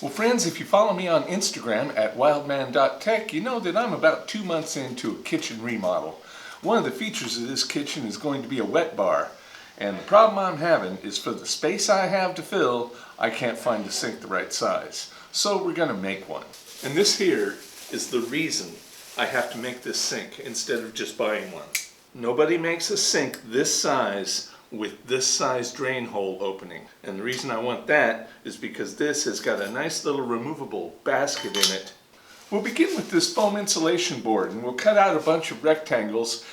Well friends, if you follow me on Instagram at wildman.tech, you know that I'm about 2 months into a kitchen remodel. One of the features of this kitchen is going to be a wet bar. And the problem I'm having is for the space I have to fill, I can't find the sink the right size. So we're going to make one. And this here is the reason I have to make this sink instead of just buying one. Nobody makes a sink this size with this size drain hole opening. And the reason I want that is because this has got a nice little removable basket in it. We'll begin with this foam insulation board and we'll cut out a bunch of rectangles.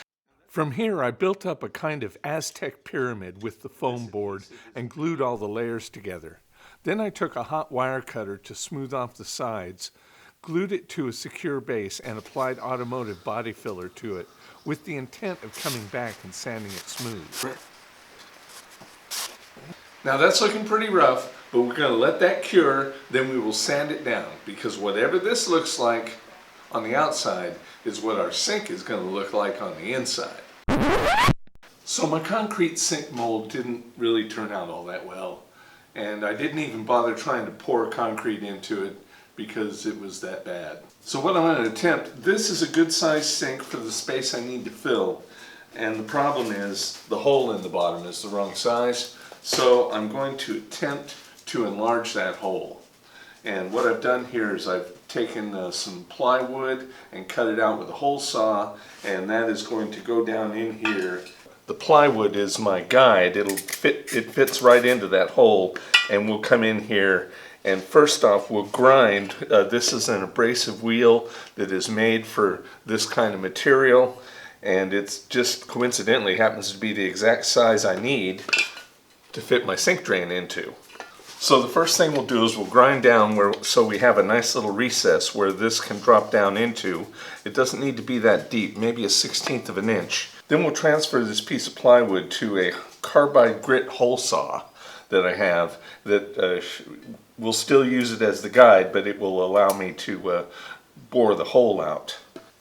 From here I built up a kind of Aztec pyramid with the foam board and glued all the layers together. Then I took a hot wire cutter to smooth off the sides, glued it to a secure base and applied automotive body filler to it with the intent of coming back and sanding it smooth. Now that's looking pretty rough, but we're going to let that cure, then we will sand it down, because whatever this looks like on the outside is what our sink is going to look like on the inside. So my concrete sink mold didn't really turn out all that well, and I didn't even bother trying to pour concrete into it because it was that bad. So what I'm going to attempt, this is a good sized sink for the space I need to fill, and the problem is the hole in the bottom is the wrong size. So I'm going to attempt to enlarge that hole. And what I've done here is I've taken some plywood and cut it out with a hole saw, and that is going to go down in here. The plywood is my guide. It fits right into that hole, and we'll come in here and first off we'll grind. This is an abrasive wheel that is made for this kind of material, and it's just coincidentally happens to be the exact size I need to fit my sink drain into. So the first thing we'll do is we'll grind down so we have a nice little recess where this can drop down into. It doesn't need to be that deep, maybe a 1/16 of an inch. Then we'll transfer this piece of plywood to a carbide grit hole saw that I have that will still use it as the guide, but it will allow me to bore the hole out.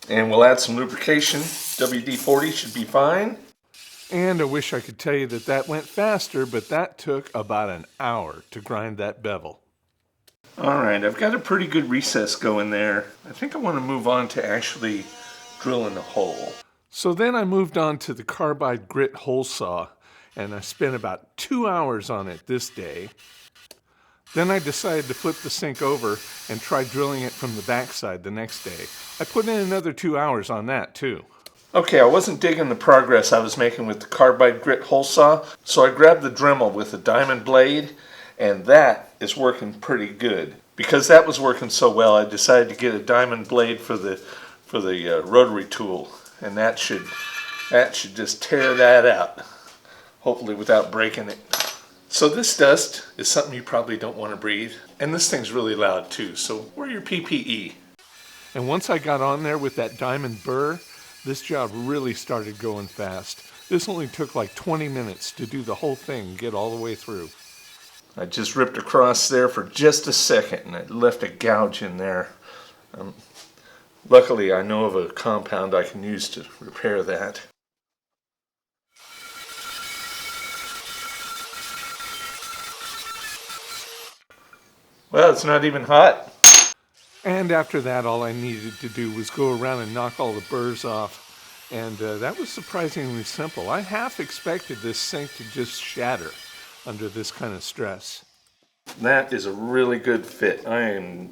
And we'll add some lubrication. WD-40 should be fine. And I wish I could tell you that that went faster, but that took about an hour to grind that bevel. Alright, I've got a pretty good recess going there. I think I want to move on to actually drilling a hole. So then I moved on to the carbide grit hole saw, and I spent about 2 hours on it this day. Then I decided to flip the sink over and try drilling it from the backside the next day. I put in another 2 hours on that too. Okay, I wasn't digging the progress I was making with the carbide grit hole saw, so I grabbed the Dremel with a diamond blade, and that is working pretty good. Because that was working so well, I decided to get a diamond blade for the rotary tool, and that should just tear that out, hopefully without breaking it. So this dust is something you probably don't want to breathe, and this thing's really loud too, so wear your PPE. And once I got on there with that diamond burr, this job really started going fast. This only took like 20 minutes to do the whole thing, get all the way through. I just ripped across there for just a second and it left a gouge in there. Luckily I know of a compound I can use to repair that. Well, it's not even hot. And after that, all I needed to do was go around and knock all the burrs off. And that was surprisingly simple. I half expected this sink to just shatter under this kind of stress. That is a really good fit. I'm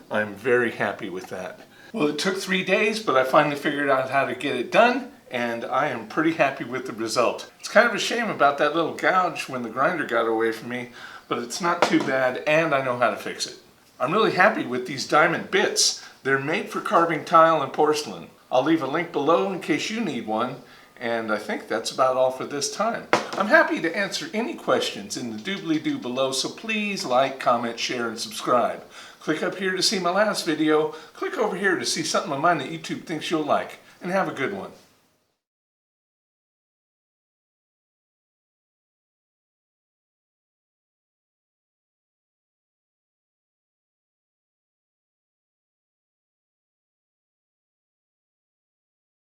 very happy with that. Well, it took 3 days, but I finally figured out how to get it done, and I am pretty happy with the result. It's kind of a shame about that little gouge when the grinder got away from me, but it's not too bad, and I know how to fix it. I'm really happy with these diamond bits. They're made for carving tile and porcelain. I'll leave a link below in case you need one, and I think that's about all for this time. I'm happy to answer any questions in the doobly-doo below, so please like, comment, share, and subscribe. Click up here to see my last video. Click over here to see something of mine that YouTube thinks you'll like, and have a good one.